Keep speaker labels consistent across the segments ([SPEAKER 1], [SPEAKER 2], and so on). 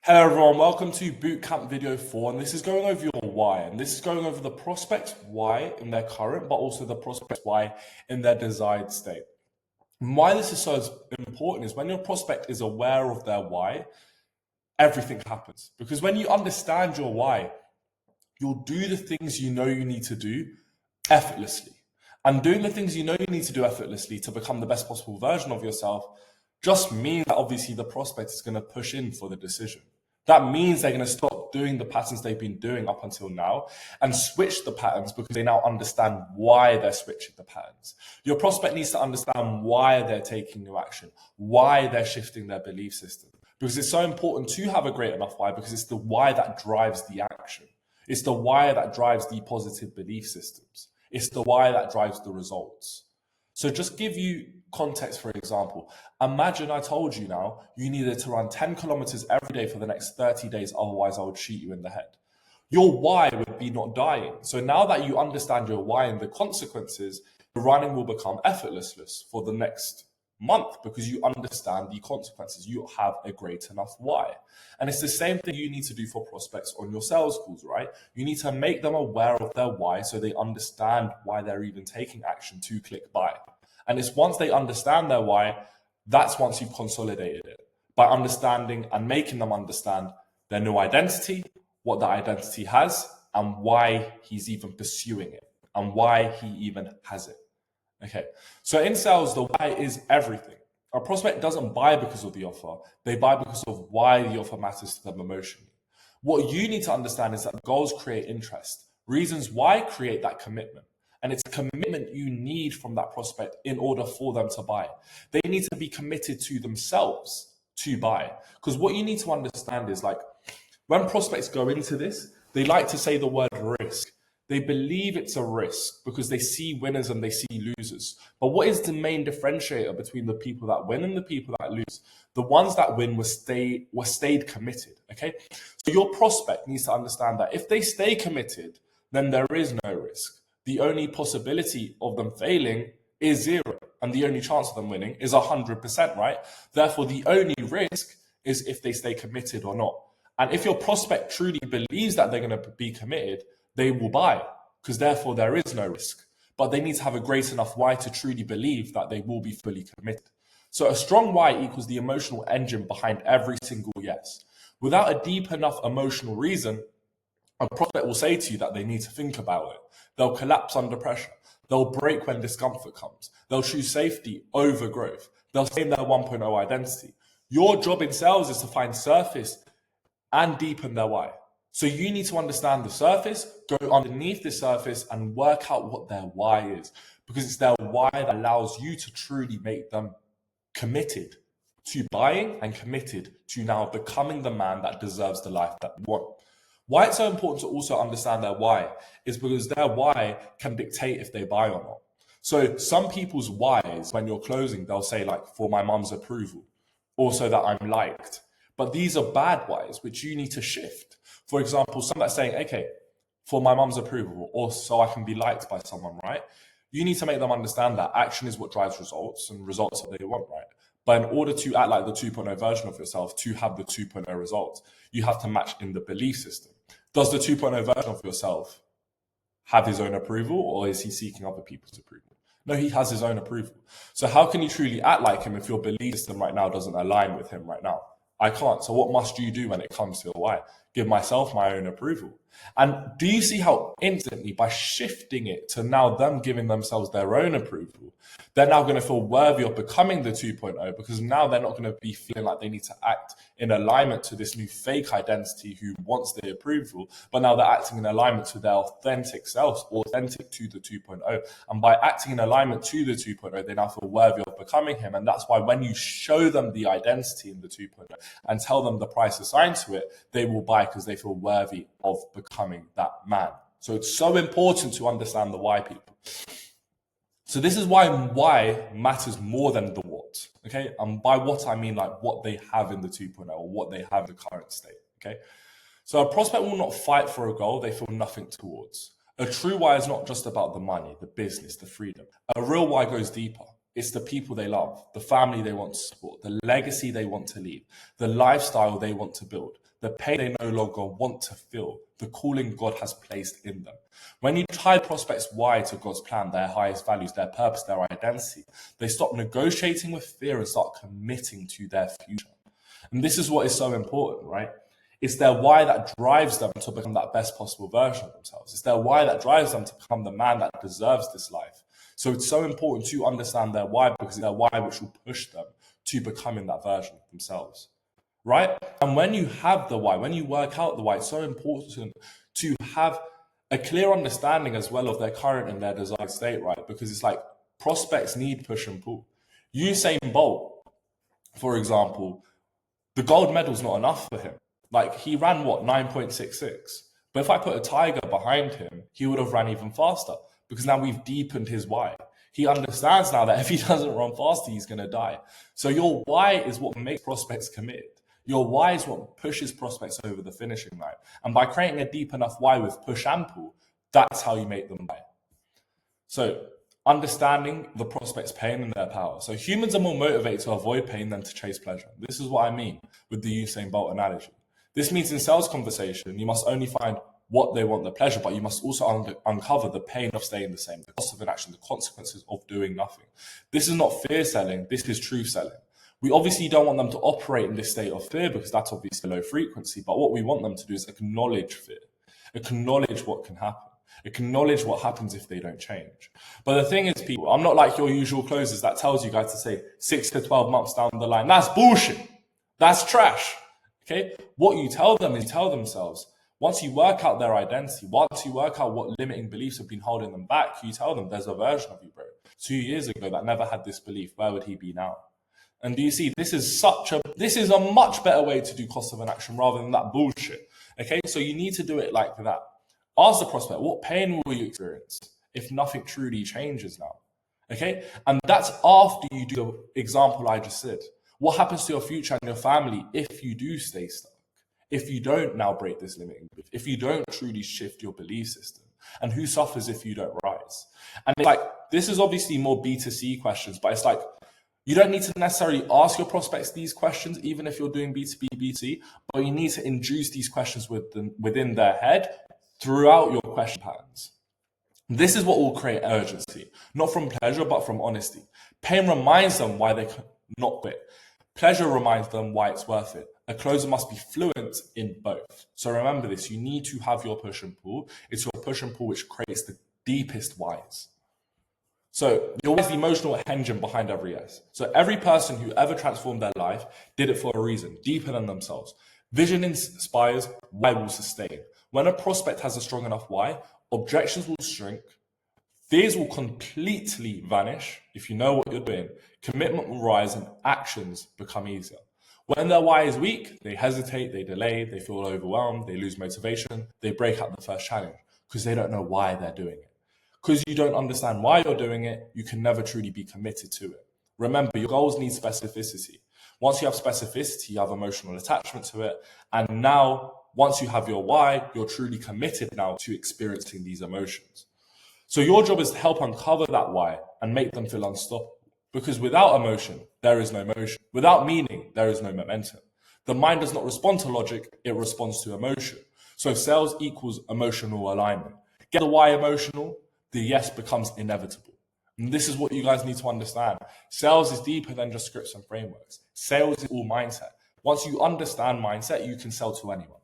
[SPEAKER 1] Hello everyone, welcome to Bootcamp video 4, and this is going over your why, and this is going over the prospect's why in their current, but also the prospect's why in their desired state. And why this is so important is when your prospect is aware of their why, everything happens. Because when you understand your why, you'll do the things you know you need to do effortlessly. And doing the things you know you need to do effortlessly to become the best possible version of yourself just means that obviously the prospect is going to push in for the decision. That means they're going to stop doing the patterns they've been doing up until now and switch the patterns because they now understand why they're switching the patterns. Your prospect needs to understand why they're taking new action, why they're shifting their belief system. Because it's so important to have a great enough why, because it's the why that drives the action. It's the why that drives the positive belief systems. It's the why that drives the results. So just give you context, for example, imagine I told you now you needed to run 10 kilometers every day for the next 30 days, otherwise I would shoot you in the head. Your why would be not dying. So now that you understand your why and the consequences, the running will become effortless for the next month because you understand the consequences. You have a great enough why. And it's the same thing you need to do for prospects on your sales calls, right? You need to make them aware of their why so they understand why they're even taking action to click buy. And it's once they understand their why, that's once you've consolidated it by understanding and making them understand their new identity, what that identity has, and why he's even pursuing it and why he even has it. Okay, so in sales, the why is everything. A prospect doesn't buy because of the offer. They buy because of why the offer matters to them emotionally. What you need to understand is that goals create interest. Reasons why create that commitment. And it's commitment you need from that prospect in order for them to buy. They need to be committed to themselves to buy. Because what you need to understand is like, when prospects go into this, they like to say the word risk. They believe it's a risk because they see winners and they see losers. But what is the main differentiator between the people that win and the people that lose? The ones that win were stayed committed, okay? So your prospect needs to understand that if they stay committed, then there is no risk. The only possibility of them failing is zero. And the only chance of them winning is 100%, right? Therefore, the only risk is if they stay committed or not. And if your prospect truly believes that they're going to be committed, they will buy because therefore there is no risk. But they need to have a great enough why to truly believe that they will be fully committed. So a strong why equals the emotional engine behind every single yes. Without a deep enough emotional reason, a prospect will say to you that they need to think about it. They'll collapse under pressure. They'll break when discomfort comes. They'll choose safety over growth. They'll stay in their 1.0 identity. Your job in sales is to find surface and deepen their why. So you need to understand the surface, go underneath the surface and work out what their why is. Because it's their why that allows you to truly make them committed to buying and committed to now becoming the man that deserves the life that you want. Why it's so important to also understand their why is because their why can dictate if they buy or not. So some people's whys, when you're closing, they'll say like, for my mum's approval, or so that I'm liked. But these are bad whys, which you need to shift. For example, some that's saying, okay, for my mum's approval, or so I can be liked by someone, right? You need to make them understand that action is what drives results and results that they want, right? But in order to act like the 2.0 version of yourself, to have the 2.0 results, you have to match in the belief system. Does the 2.0 version of yourself have his own approval, or is he seeking other people's approval? No, he has his own approval. So how can you truly act like him if your belief system right now doesn't align with him right now? I can't. So what must you do when it comes to your why? Give myself my own approval. And do you see how instantly by shifting it to now them giving themselves their own approval, they're now going to feel worthy of becoming the 2.0 because now they're not going to be feeling like they need to act in alignment to this new fake identity who wants the approval, but now they're acting in alignment to their authentic selves, authentic to the 2.0. And by acting in alignment to the 2.0, they now feel worthy of becoming him. And that's why when you show them the identity in the 2.0 and tell them the price assigned to it, they will buy because they feel worthy of becoming that man. So it's so important to understand the why, people. So this is why matters more than the what, okay? And by what I mean like what they have in the 2.0 or what they have in the current state, okay? So a prospect will not fight for a goal they feel nothing towards. A true why is not just about the money, the business, the freedom. A real why goes deeper. It's the people they love, the family they want to support, the legacy they want to leave, the lifestyle they want to build, the pain they no longer want to feel, the calling God has placed in them. When you tie prospects' why to God's plan, their highest values, their purpose, their identity, they stop negotiating with fear and start committing to their future. And this is what is so important, right? It's their why that drives them to become that best possible version of themselves. It's their why that drives them to become the man that deserves this life. So it's so important to understand their why, because it's their why which will push them to becoming that version of themselves, right? And when you have the why, when you work out the why, it's so important to have a clear understanding as well of their current and their desired state, right? Because it's like prospects need push and pull. Usain Bolt, for example, the gold medal's not enough for him. Like, he ran, 9.66? But if I put a tiger behind him, he would have ran even faster, because now we've deepened his why. He understands now that if he doesn't run faster, he's going to die. So your why is what makes prospects committed. Your why is what pushes prospects over the finishing line. And by creating a deep enough why with push and pull, that's how you make them buy. So understanding the prospect's pain and their power. So humans are more motivated to avoid pain than to chase pleasure. This is what I mean with the Usain Bolt analogy. This means in sales conversation, you must only find what they want, the pleasure, but you must also uncover the pain of staying the same, the cost of inaction, the consequences of doing nothing. This is not fear selling, this is truth selling. We obviously don't want them to operate in this state of fear, because that's obviously low frequency, but what we want them to do is acknowledge fear, acknowledge what can happen, acknowledge what happens if they don't change. But the thing is, people, I'm not like your usual closers that tells you guys to say 6 to 12 months down the line. That's bullshit. That's trash. Okay? What you tell them is tell themselves, once you work out their identity, once you work out what limiting beliefs have been holding them back, you tell them there's a version of you, bro, 2 years ago that never had this belief. Where would he be now? And do you see, this is a much better way to do cost of inaction rather than that bullshit. Okay, so you need to do it like that. Ask the prospect, what pain will you experience if nothing truly changes now? Okay, and that's after you do the example I just said. What happens to your future and your family if you do stay stuck? If you don't now break this limiting belief, if you don't truly shift your belief system, and who suffers if you don't rise? And it's like, this is obviously more B2C questions, but it's like, you don't need to necessarily ask your prospects these questions, even if you're doing B2B, B2C, but you need to induce these questions within their head throughout your question patterns. This is what will create urgency, not from pleasure, but from honesty. Pain reminds them why they cannot quit. Pleasure reminds them why it's worth it. A closer must be fluent in both. So remember this, you need to have your push and pull. It's your push and pull which creates the deepest whys. So you're always the emotional engine behind every yes. So every person who ever transformed their life did it for a reason, deeper than themselves. Vision inspires, why will sustain. When a prospect has a strong enough why, objections will shrink, fears will completely vanish if you know what you're doing, commitment will rise, and actions become easier. When their why is weak, they hesitate, they delay, they feel overwhelmed, they lose motivation, they break out the first challenge because they don't know why they're doing it. Because you don't understand why you're doing it, you can never truly be committed to it. Remember, your goals need specificity. Once you have specificity, you have emotional attachment to it. And now, once you have your why, you're truly committed now to experiencing these emotions. So your job is to help uncover that why and make them feel unstoppable. Because without emotion, there is no motion. Without meaning, there is no momentum. The mind does not respond to logic, it responds to emotion. So sales equals emotional alignment. Get the why emotional, the yes becomes inevitable. And this is what you guys need to understand. Sales is deeper than just scripts and frameworks. Sales is all mindset. Once you understand mindset, you can sell to anyone.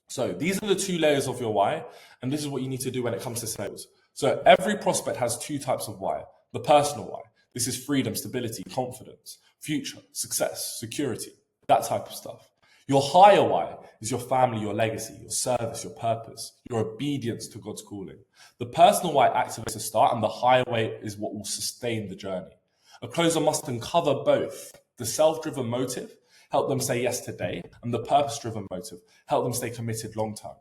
[SPEAKER 1] So these are the 2 layers of your why, and this is what you need to do when it comes to sales. So every prospect has 2 types of why. The personal why. This is freedom, stability, confidence, future, success, security, that type of stuff. Your higher why is your family, your legacy, your service, your purpose, your obedience to God's calling. The personal why activates the start, and the higher way is what will sustain the journey. A closer must uncover both. The self-driven motive, help them say yes today, and the purpose-driven motive, help them stay committed long-term.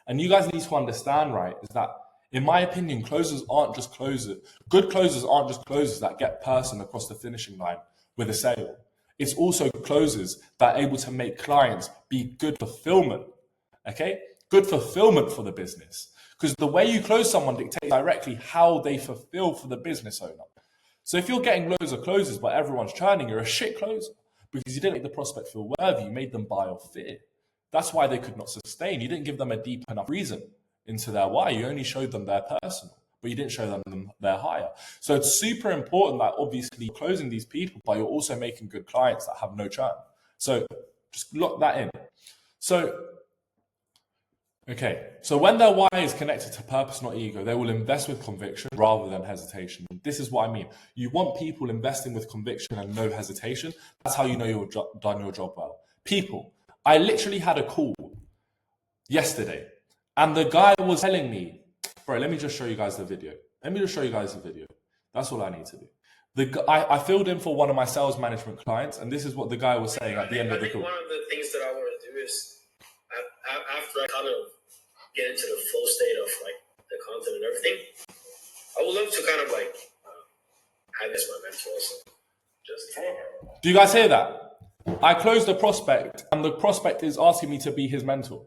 [SPEAKER 1] And you guys need to understand, right, is that, in my opinion, closers aren't just closers. Good closers aren't just closers that get person across the finishing line with a sale. It's also closers that are able to make clients be good fulfillment, okay? Good fulfillment for the business. Because the way you close someone dictates directly how they fulfill for the business owner. So if you're getting loads of closes but everyone's churning, you're a shit closer because you didn't make the prospect feel worthy. You made them buy off fear. That's why they could not sustain. You didn't give them a deep enough reason into their why. You only showed them their personal, but you didn't show them their higher. So it's super important that obviously you're closing these people, but you're also making good clients that have no churn. So just lock that in. So, okay. So when their why is connected to purpose, not ego, they will invest with conviction rather than hesitation. This is what I mean. You want people investing with conviction and no hesitation. That's how you know you've done your job well. People, I literally had a call yesterday and the guy was telling me, bro, let me just show you guys the video. That's all I need to do. I filled in for one of my sales management clients, and this is what the guy was saying at the end of the call.
[SPEAKER 2] One of the things that I want to do is, after I kind of get into the flow state of like the content and everything, I would love to kind of like have this my mentor also.
[SPEAKER 1] Do you guys hear that? I closed the prospect, and the prospect is asking me to be his mentor.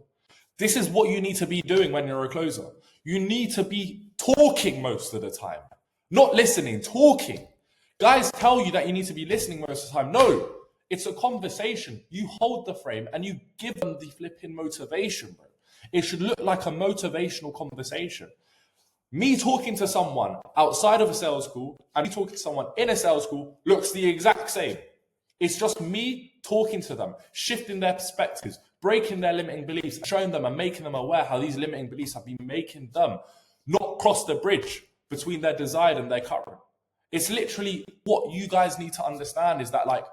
[SPEAKER 1] This is what you need to be doing when you're a closer. You need to be talking most of the time, not listening, talking. Guys tell you that you need to be listening most of the time. No, it's a conversation. You hold the frame and you give them the flipping motivation, bro. It should look like a motivational conversation. Me talking to someone outside of a sales call and me talking to someone in a sales call looks the exact same. It's just me talking to them, shifting their perspectives, breaking their limiting beliefs, showing them and making them aware how these limiting beliefs have been making them not cross the bridge between their desired and their current. It's literally what you guys need to understand is that, like,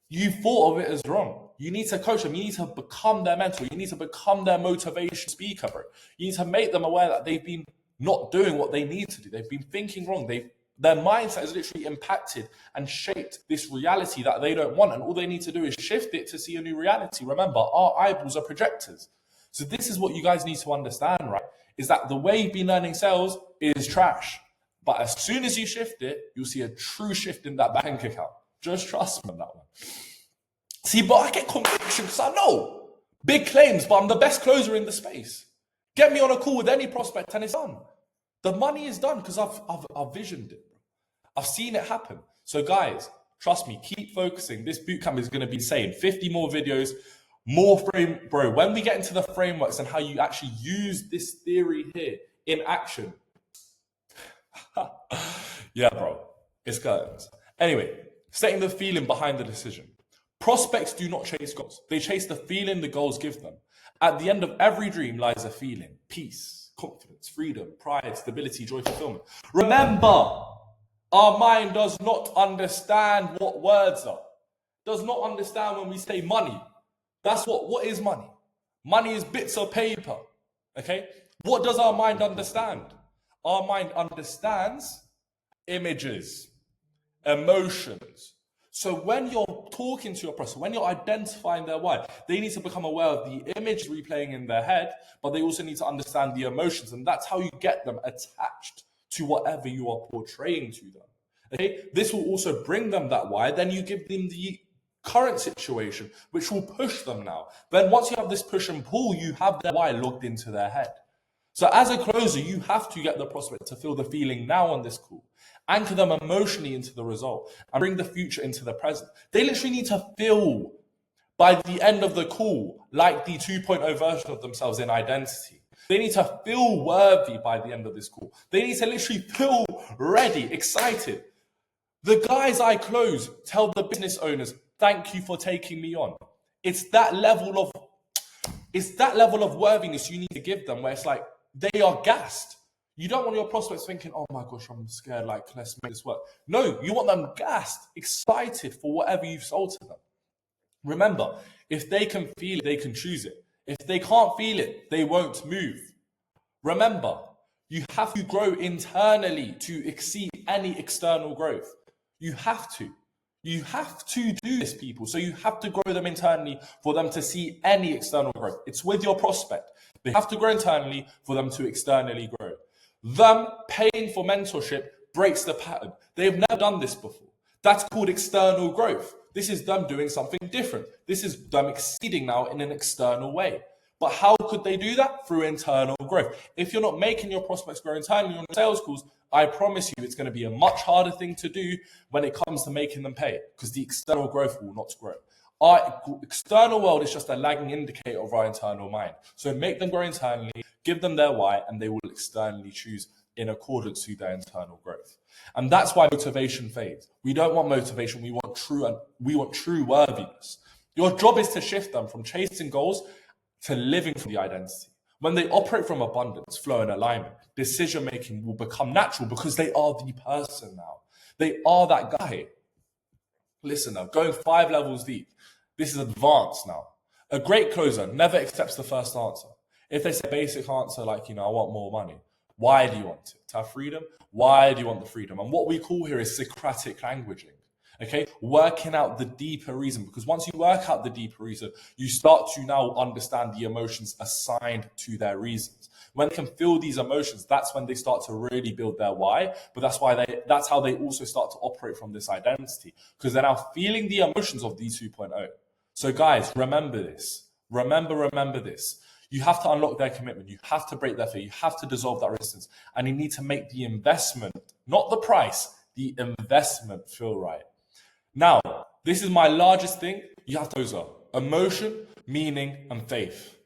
[SPEAKER 1] you thought of it as wrong. You need to coach them. You need to become their mentor. You need to become their motivation speaker, bro. You need to make them aware that they've been not doing what they need to do. They've been thinking wrong. Their mindset has literally impacted and shaped this reality that they don't want. And all they need to do is shift it to see a new reality. Remember, our eyeballs are projectors. So this is what you guys need to understand, right? Is that the way you've been learning sales is trash. But as soon as you shift it, you'll see a true shift in that bank account. Just trust me on that one. See, but I get conviction because I know big claims, but I'm the best closer in the space. Get me on a call with any prospect and it's done. The money is done because I've visioned it. I've seen it happen. So guys, trust me, keep focusing. This bootcamp is going to be insane. 50 more videos, more frame, bro. When we get into the frameworks and how you actually use this theory here in action. Yeah, bro, it's good. Anyway, stating the feeling behind the decision. Prospects do not chase goals. They chase the feeling the goals give them. At the end of every dream lies a feeling: peace, confidence, freedom, pride, stability, joy, fulfillment. Remember, our mind does not understand what words are. Does not understand when we say money. That's what is money? Money is bits of paper. Okay? What does our mind understand? Our mind understands images, emotions. So when you're talking to your prospect, when you're identifying their why, they need to become aware of the image replaying in their head, but they also need to understand the emotions. And that's how you get them attached to whatever you are portraying to them. Okay? This will also bring them that why. Then you give them the current situation, which will push them now. Then once you have this push and pull, you have their why logged into their head. So as a closer, you have to get the prospect to feel the feeling now on this call, anchor them emotionally into the result, and bring the future into the present. They literally need to feel by the end of the call like the 2.0 version of themselves in identity. They need to feel worthy by the end of this call. They need to literally feel ready, excited. The guys I close tell the business owners, thank you for taking me on. It's that level of worthiness you need to give them where it's like, they are gassed. You don't want your prospects thinking, oh my gosh, I'm scared, like, let's make this work. No, you want them gassed, excited for whatever you've sold to them. Remember, if they can feel it, they can choose it. If they can't feel it, they won't move. Remember, you have to grow internally to exceed any external growth. You have to. You have to do this, people. So you have to grow them internally for them to see any external growth. It's with your prospect. They have to grow internally for them to externally grow. Them paying for mentorship breaks the pattern. They've never done this before. That's called external growth. This is them doing something different. This is them exceeding now in an external way. But how could they do that? Through internal growth. If you're not making your prospects grow internally on sales calls, I promise you it's going to be a much harder thing to do when it comes to making them pay, because the external growth will not grow. Our external world is just a lagging indicator of our internal mind. So make them grow internally, give them their why, and they will externally choose in accordance to their internal growth. And that's why motivation fades. We don't want motivation. We want true worthiness. Your job is to shift them from chasing goals to living for the identity. When they operate from abundance, flow, and alignment, decision making will become natural because they are the person now. They are that guy. Listen now, going 5 levels deep. This is advanced now. A great closer never accepts the first answer. If they say a basic answer like, I want more money. Why do you want it? To have freedom? Why do you want the freedom? And what we call here is Socratic languaging. Okay, working out the deeper reason, because once you work out the deeper reason, you start to now understand the emotions assigned to their reasons. When they can feel these emotions, that's when they start to really build their why. But that's how they also start to operate from this identity, because they're now feeling the emotions of D 2.0. So guys, remember this. Remember this. You have to unlock their commitment. You have to break their fear. You have to dissolve that resistance. And you need to make the investment, not the price, the investment feel right. Now, this is my largest thing. You have to use emotion, meaning, and faith.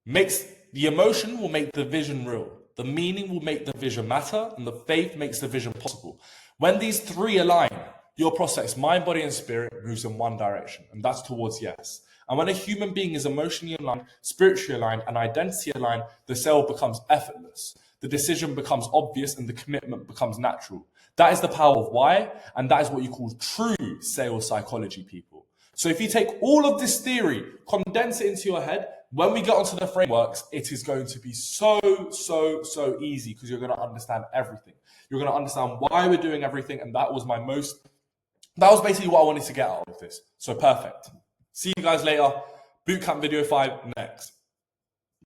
[SPEAKER 1] The emotion will make the vision real. The meaning will make the vision matter, and the faith makes the vision possible. When these 3 align, your prospect's mind, body, and spirit moves in one direction, and that's towards yes. And when a human being is emotionally aligned, spiritually aligned, and identity aligned, the sale becomes effortless. The decision becomes obvious, and the commitment becomes natural. That is the power of why, and that is what you call true sales psychology, people. So if you take all of this theory, condense it into your head, when we get onto the frameworks, it is going to be so easy, because you're going to understand everything. You're going to understand why we're doing everything, and that was basically what I wanted to get out of this. So perfect. See you guys later. Bootcamp video 5 next.